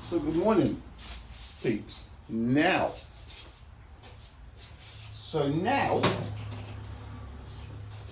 So good morning, peeps. Now,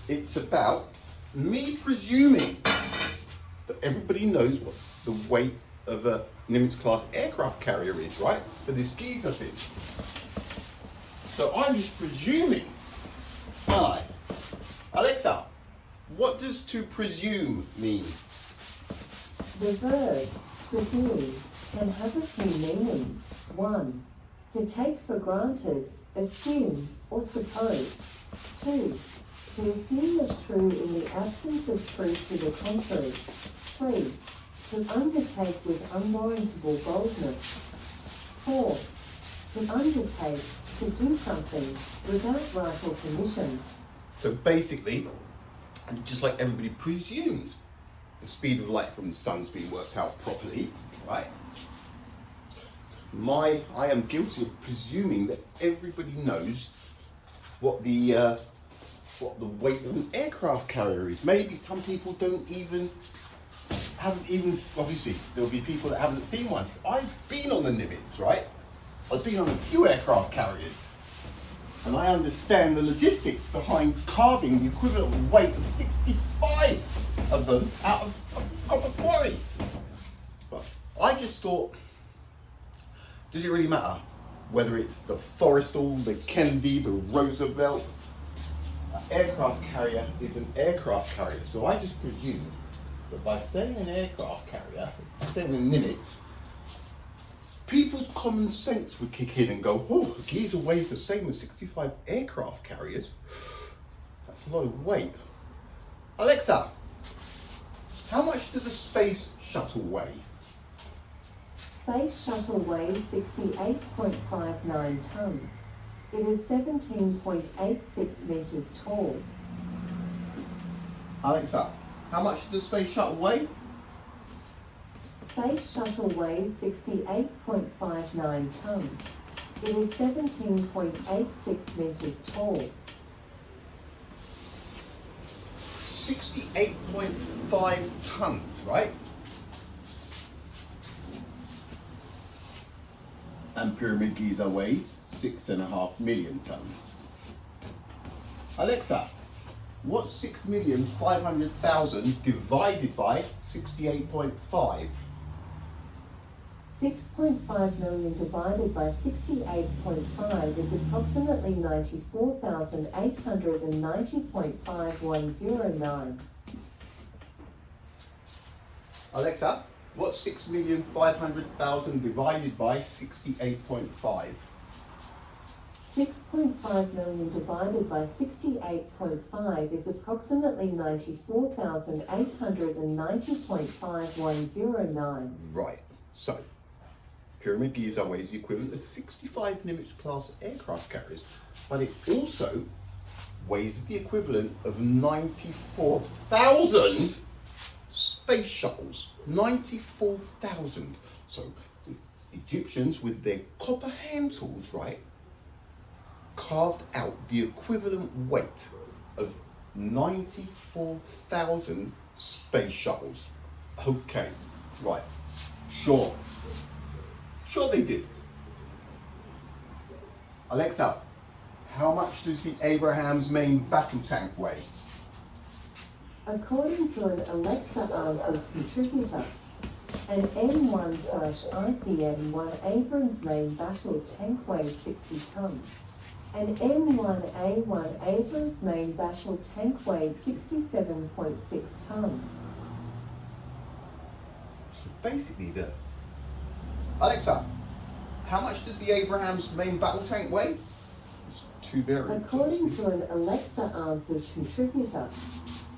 it's about me presuming that everybody knows what the weight of a Nimitz class aircraft carrier is, right? For this geezer thing. So I'm just presuming. Hi, Alexa, what does to presume mean? The verb presume can have a few meanings. 1. To take for granted, assume, or suppose. 2. To assume as true in the absence of proof to the contrary. 3. To undertake with unwarrantable boldness. 4. To undertake, to do something without right or permission. So basically, just like everybody presumes, the speed of light from the sun's being worked out properly, right? I am guilty of presuming that everybody knows what the weight of an aircraft carrier is. Maybe some people haven't even, obviously, there'll be people that haven't seen one. I've been on the Nimitz, right? I've been on a few aircraft carriers, and I understand the logistics behind carving the equivalent weight of 65 of them out of a copper quarry. But I just thought, does it really matter whether it's the Forrestal, the Kennedy, the Roosevelt? An aircraft carrier is an aircraft carrier. So I just presumed that by saying an aircraft carrier, saying a Nimitz, people's common sense would kick in and go, oh, a geezer weighs the same as 65 aircraft carriers. That's a lot of weight. Alexa, how much does a space shuttle weigh? Space shuttle weighs 68.59 tons. It is 17.86 meters tall. Alexa, how much does space shuttle weigh? Space shuttle weighs 68.59 tons. It is 17.86 meters tall. 68.5 tons, right? And Pyramid Giza weighs 6.5 million tons. Alexa, what's 6,500,000 divided by 68.5? 6.5 million divided by 68.5 is approximately 94,890.5109. Alexa, what's 6,500,000 divided by 68.5? 6.5 million divided by 68.5 is approximately 94,890.5109. Right, so Pyramid Giza weighs the equivalent of 65 Nimitz class aircraft carriers, but it also weighs the equivalent of 94,000 space shuttles. 94,000. So the Egyptians, with their copper hand tools, right, carved out the equivalent weight of 94,000 space shuttles. Okay, right, sure they did. Alexa, how much does the Abraham's main battle tank weigh? According to an Alexa Answers contributor, an M1/IPM-1 Abrams main battle tank weighs 60 tons. An M1A1 Abrams main battle tank weighs 67.6 tons. So basically, Alexa, how much does the Abraham's main battle tank weigh? It's two variables. According to an Alexa Answers contributor,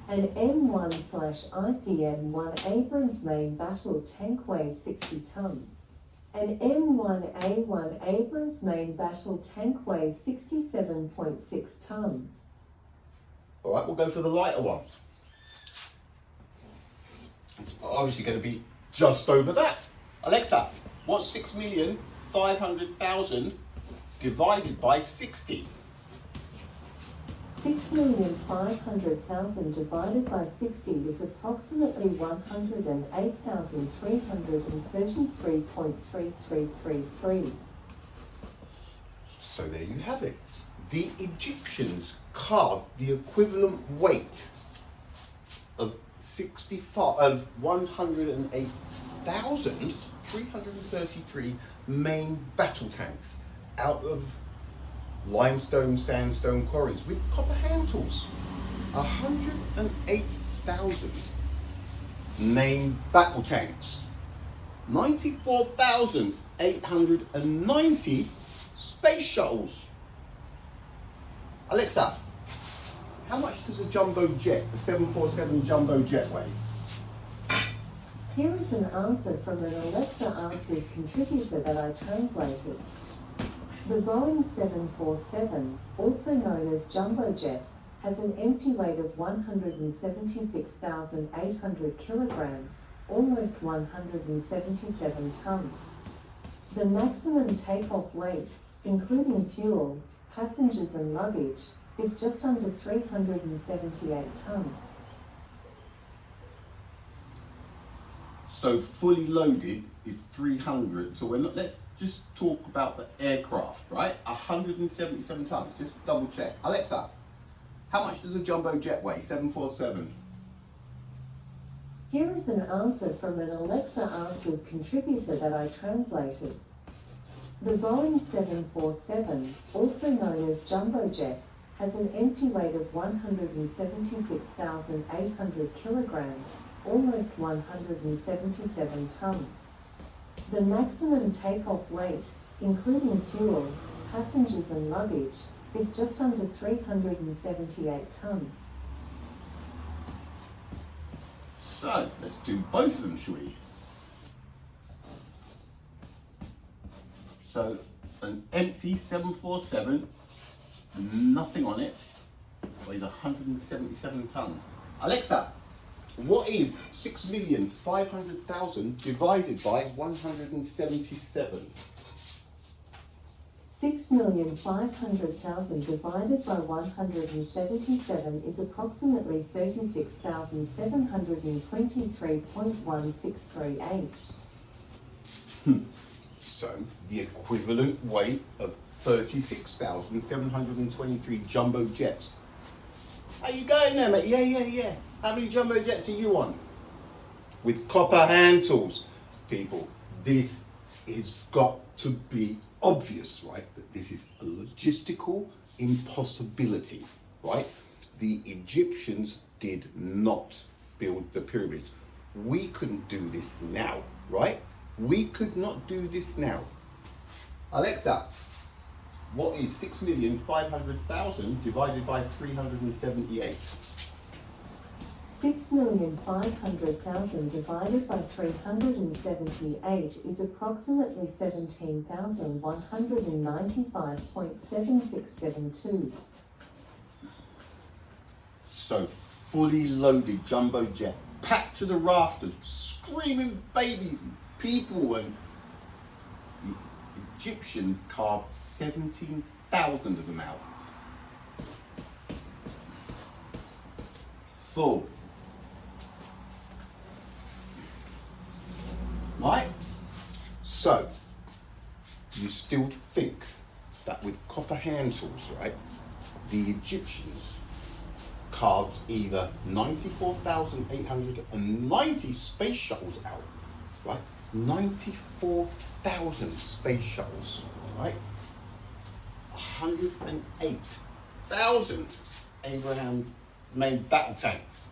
an M1/IPM-1 Abrams main battle tank weighs 60 tons. An M1A1 Abrams main battle tank weighs 67.6 tons. All right, we'll go for the lighter one. It's obviously going to be just over that. Alexa, what's 6,500,000 divided by 60? 6,500,000 divided by 60 is approximately 108,333.3333. So there you have it. The Egyptians carved the equivalent weight of 108,333 main battle tanks out of limestone, sandstone quarries with copper hand tools. 108,000 main battle tanks. 94,890 space shuttles. Alexa, how much does a jumbo jet, the 747 jumbo jet weigh? Here is an answer from an Alexa Answers contributor that I translated. The Boeing 747, also known as jumbo jet, has an empty weight of 176,800 kilograms, almost 177 tons. The maximum takeoff weight, including fuel, passengers and luggage, is just under 378 tons. So fully loaded is 300. So let's just talk about the aircraft, right? 177 tons, just double check. Alexa, how much does a jumbo jet weigh, 747? Here is an answer from an Alexa Answers contributor that I translated. The Boeing 747, also known as jumbo jet, has an empty weight of 176,800 kilograms, almost 177 tons. The maximum takeoff weight, including fuel, passengers and luggage, is just under 378 tons. So let's do both of them, shall we? So an empty 747, nothing on it, weighs 177 tons. Alexa, what is 6,500,000 divided by 177? 6,500,000 divided by 177 is approximately 36,723.1638. So the equivalent weight of 36,723 jumbo jets. How you going there, mate? Yeah. How many jumbo jets are you on? With copper hand tools. People, this has got to be obvious, right? That this is a logistical impossibility, right? The Egyptians did not build the pyramids. We couldn't do this now, right? We could not do this now. Alexa, what is 6,500,000 divided by 378? 6,500,000 divided by 378 is approximately 17,195.7672. So fully loaded jumbo jet, packed to the rafters, screaming babies and people, and the Egyptians carved 17,000 of them out. Full. Right? So, you still think that with copper hand tools, right, the Egyptians carved either 94,890 space shuttles out, right? 94,000 space shuttles, right? 108,000 Abraham's main battle tanks.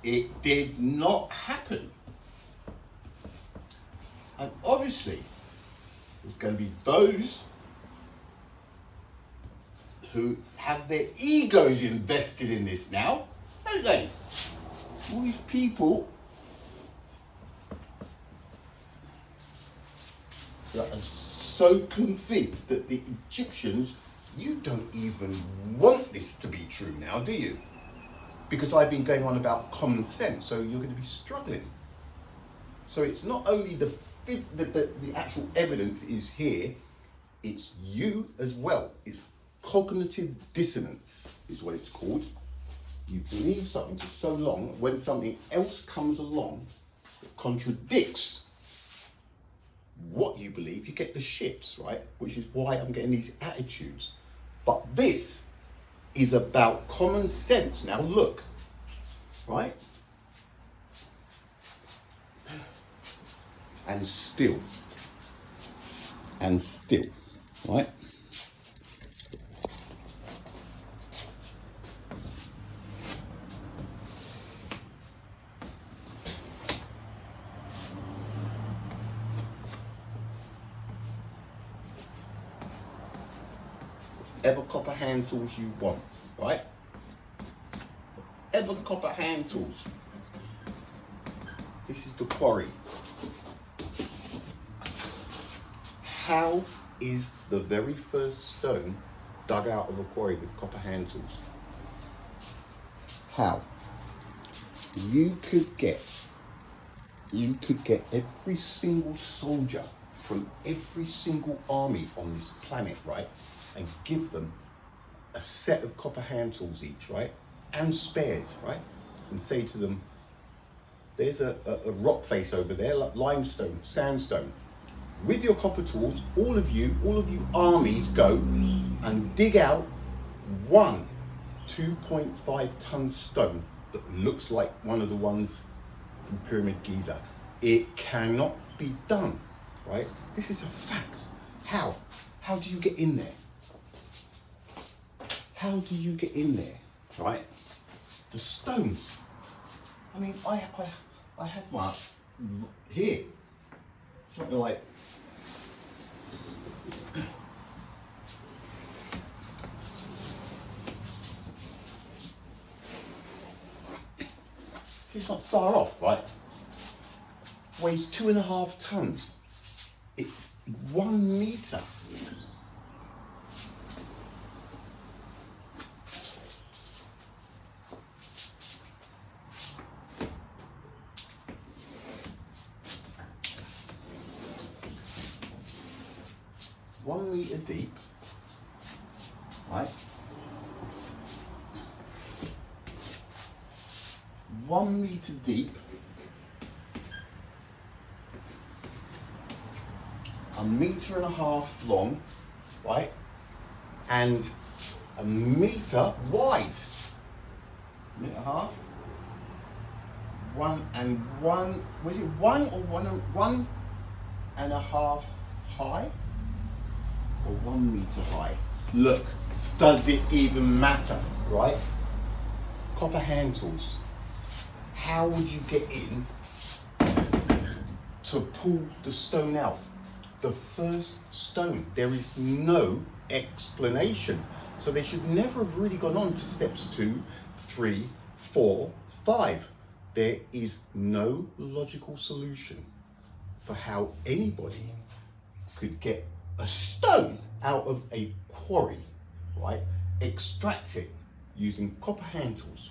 It did not happen. And obviously, there's going to be those who have their egos invested in this now, don't they? All these people that are so convinced that the Egyptians, you don't even want this to be true now, do you? Because I've been going on about common sense, so you're going to be struggling. So it's not only the actual evidence is here, It's you as well. It's cognitive dissonance is what it's called. You believe something for so long, when something else comes along that contradicts what you believe, you get the shits, right? Which is why I'm getting these attitudes. But this is about common sense. Now look, right? And still, right? Ever copper hand tools you want, right? Ever copper hand tools. This is the quarry. How is the very first stone dug out of a quarry with copper hand tools? How? You could get every single soldier from every single army on this planet, right? And give them a set of copper hand tools each, right? And spares, right? And say to them, there's a rock face over there, like limestone, sandstone. With your copper tools, all of you armies go and dig out one 2.5 ton stone that looks like one of the ones from Pyramid Giza. It cannot be done, right? This is a fact. How? How do you get in there? How do you get in there, right? The stones. I mean, I had one here, something like, it's not far off, right? Weighs 2.5 tons. It's 1 meter. One meter deep, right? 1 meter deep, 1.5 meters long, right? And 1 meter wide. 1.5 meters. Was it 1 or 1.5 high? Or 1 meter high. Look, does it even matter, right? Copper hand tools. How would you get in to pull the stone out? The first stone. There is no explanation. So they should never have really gone on to steps 2, 3, 4, 5. There is no logical solution for how anybody could get a stone out of a quarry, right? Extract it using copper hand tools,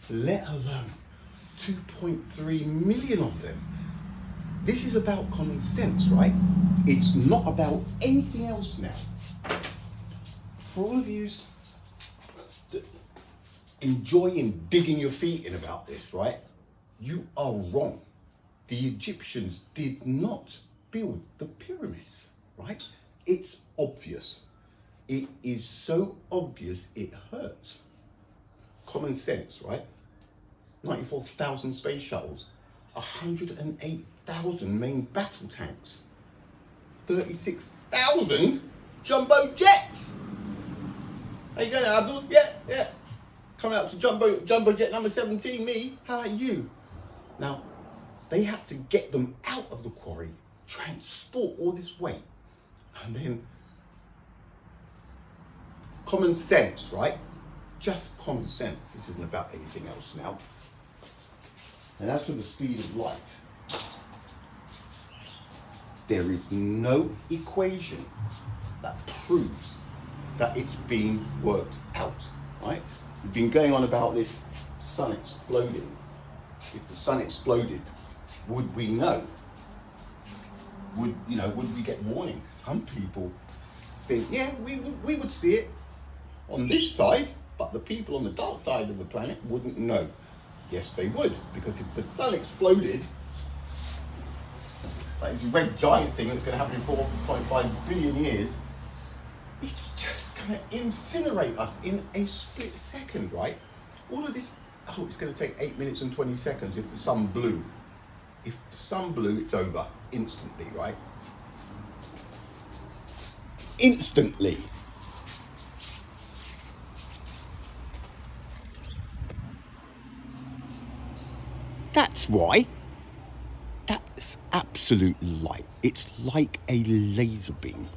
let alone 2.3 million of them. This is about common sense, right? It's not about anything else now. For all of you enjoying digging your feet in about this, right? You are wrong. The Egyptians did not build the pyramids, right? It's obvious. It is so obvious it hurts. Common sense, right? 94,000 space shuttles, 108,000 main battle tanks, 36,000 jumbo jets. How you going, Abdul? Yeah. Coming up to jumbo jet number 17, me. How about you? Now, they had to get them out of the quarry, transport all this weight, and then common sense, right? Just common sense. This isn't about anything else now. And as for the speed of light, there is no equation that proves that it's being worked out, right? We've been going on about this sun exploding. If the sun exploded, would we know? Would we get warning? Some people think, yeah, we would see it on this side, but the people on the dark side of the planet wouldn't know. Yes, they would, because if the sun exploded, like this red giant thing that's going to happen in 4.5 billion years, it's just going to incinerate us in a split second, right? All of this, oh, it's going to take 8 minutes and 20 seconds if the sun blew. If the sun blew, it's over instantly, right? Instantly. That's why. That's absolute light. It's like a laser beam,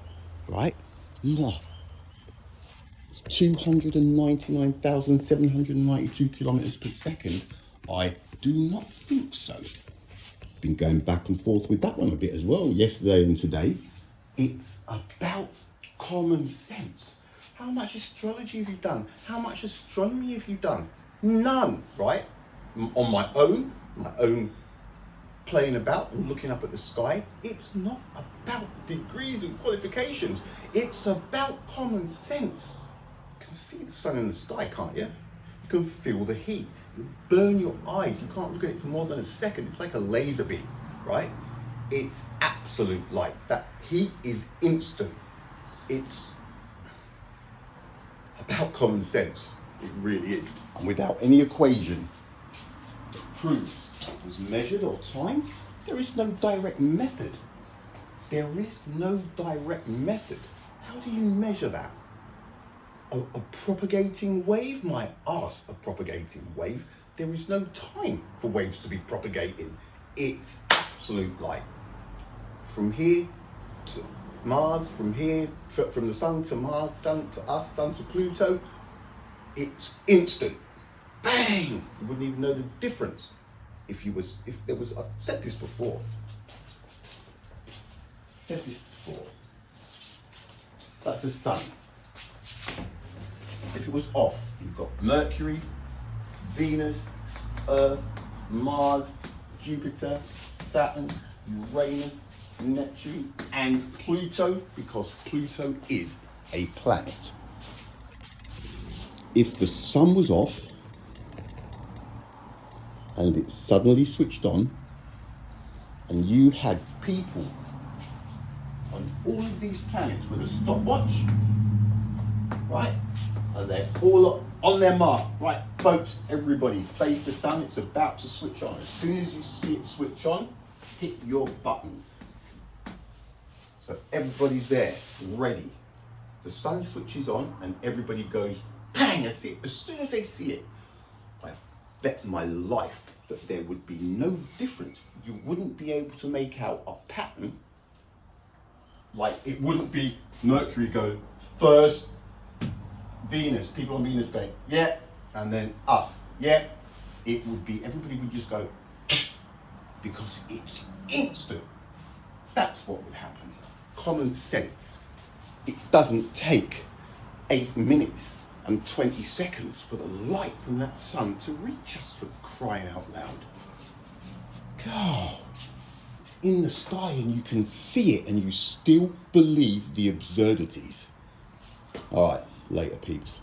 right? 299,792 kilometers per second? I do not think so. Been going back and forth with that one a bit as well, yesterday and today. It's about common sense. How much astrology have you done? How much astronomy have you done? None, right? On my own playing about and looking up at the sky. It's not about degrees and qualifications. It's about common sense. You can see the sun in the sky, can't you? You can feel the heat. You burn your eyes. You can't look at it for more than a second. It's like a laser beam, right? It's absolute light. That heat is instant. It's about common sense. It really is. And without any equation that proves it was measured or timed, there is no direct method. There is no direct method. How do you measure that? A propagating wave? My arse, a propagating wave. There is no time for waves to be propagating. It's absolute light. From here to Mars, from the sun to Mars, sun to us, sun to Pluto, it's instant. Bang! You wouldn't even know the difference if there was, I've said this before. That's the sun. If it was off, you've got Mercury, Venus, Earth, Mars, Jupiter, Saturn, Uranus, Neptune, and Pluto, because Pluto is a planet. If the sun was off and it suddenly switched on, and you had people on all of these planets with a stopwatch, right? And they're all on their mark, right? Folks, everybody, face the sun, it's about to switch on. As soon as you see it switch on, hit your buttons. So everybody's there, ready. The sun switches on and everybody goes, bang, I see it. As soon as they see it, I bet my life that there would be no difference. You wouldn't be able to make out a pattern. Like, it wouldn't be Mercury go first, Venus, people on Venus going, yeah, and then us, yeah. It would be, everybody would just go, because it's instant. That's what would happen. Common sense. It doesn't take 8 minutes and 20 seconds for the light from that sun to reach us, for crying out loud. God, it's in the sky and you can see it and you still believe the absurdities. All right, later peeps.